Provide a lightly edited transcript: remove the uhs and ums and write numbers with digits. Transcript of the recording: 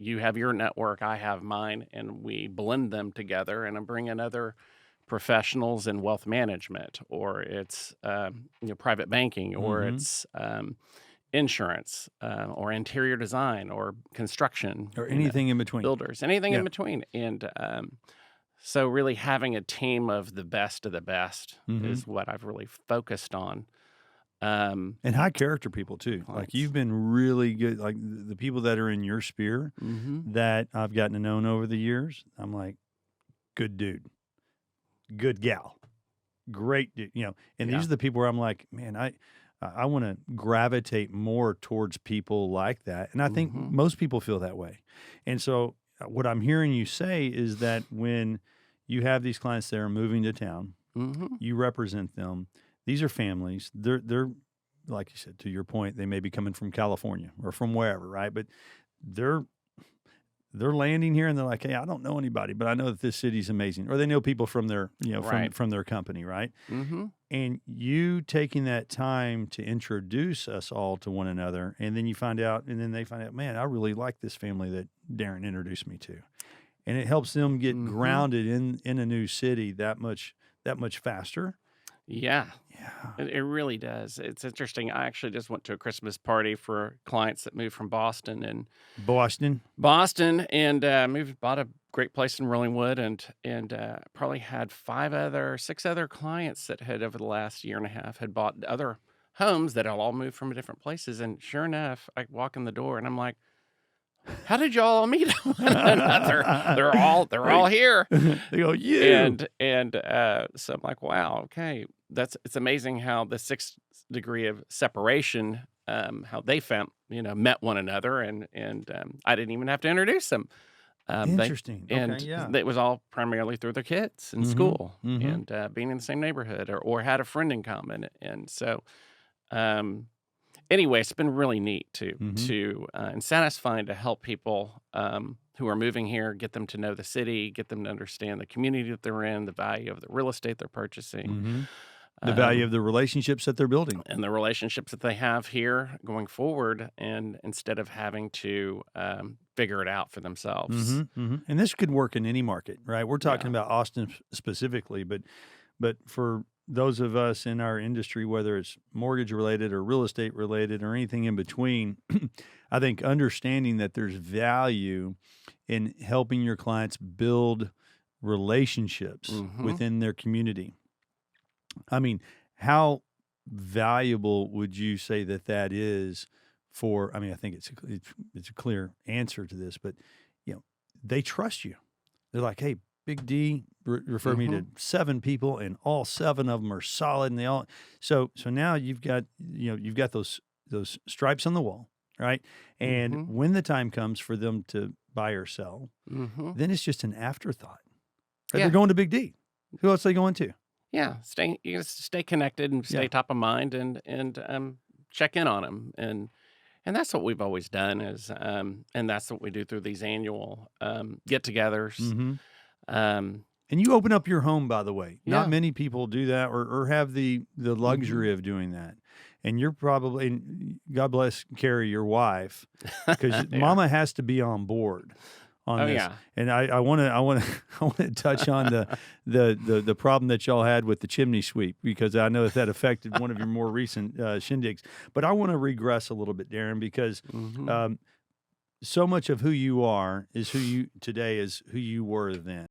you have your network, I have mine, and we blend them together, and I bring in other professionals in wealth management, or it's private banking, or Mm-hmm. it's insurance, or interior design, or construction, Or anything in between. builders, anything Yeah. in between. And so really having a team of the best Mm-hmm. is what I've really focused on. Um, And high character people too. Like Clients. you've been really good. Like the people that are in your sphere Hmm. that I've gotten to know over the years, I'm like, good dude, good gal, great dude. And these Yeah. are the people where I'm like, man, I want to gravitate more towards people like that. And I think Hmm. most people feel that way. And so what I'm hearing you say is that when you have these clients that are moving to town, Hmm. you represent them. These are families. They're like you said, to your point, they may be coming from California or from wherever, right? But they're they're landing here and they're like, hey, I don't know anybody, but I know that this city's amazing. Or they know people from their, Right. from their company, right? Hmm. And you taking that time to introduce us all to one another, and then you find out, and then they find out, man, I really like this family that Darin introduced me to. And it helps them get Hmm. grounded in a new city that much faster. Yeah. Yeah. It really does. It's interesting. I actually just went to a Christmas party for clients that moved from Boston, and Boston. bought a great place in Rollingwood, and probably had six other clients that had over the last year and a half had bought other homes that had all moved from different places. And sure enough, I walk in the door and I'm like, "How did y'all meet one another? They're all Right. here." They go, you. So I'm like, "Wow, okay, it's amazing how the sixth degree of separation, how they met one another, and I didn't even have to introduce them. They Interesting. Okay. and Yeah. it was all primarily through their kids in Mm-hmm. school Mm-hmm. and being in the same neighborhood, or had a friend in common, and so." Um, Anyway, it's been really neat Mm-hmm. and satisfying to help people who are moving here, get them to know the city, get them to understand the community that they're in, the value of the real estate they're purchasing, Mm-hmm. The value of um, the relationships that they're building. and the relationships that they have here going forward, and instead of having to figure it out for themselves. Mm-hmm. Mm-hmm. And this could work in any market, right? We're talking Yeah. about Austin specifically, but for those of us in our industry, whether it's mortgage related or real estate related or anything in between, I think understanding that there's value in helping your clients build relationships Hmm. within their community. I mean, how valuable would you say that is for? I mean, I think it's a clear answer to this, but they trust you. They're like, hey, Big D referred me Hmm. to 7 people, and all 7 of them are solid, and they all. So now you've got those stripes on the wall, right? And Hmm. when the time comes for them to buy or sell, Hmm. then it's just an afterthought. Right? They're Yeah. going to Big D. Who else are they going to? Yeah. You gotta stay connected and stay Yeah. top of mind, and check in on them. And that's what we've always done and that's what we do through these annual get-togethers. Mm-hmm. Um, And you open up your home, by the way. Not yeah. many people do that or have the Hmm. luxury of doing that. And you're probably, and God bless Carrie, your wife, because Yeah. Mama has to be on board on Oh, this. yeah. And I want to I want to touch on the problem that y'all had with the chimney sweep, because I know that affected one of your more recent shindigs. But I want to regress a little bit, Darin, because Hmm. um, so much of who you are is who you today is who you were then.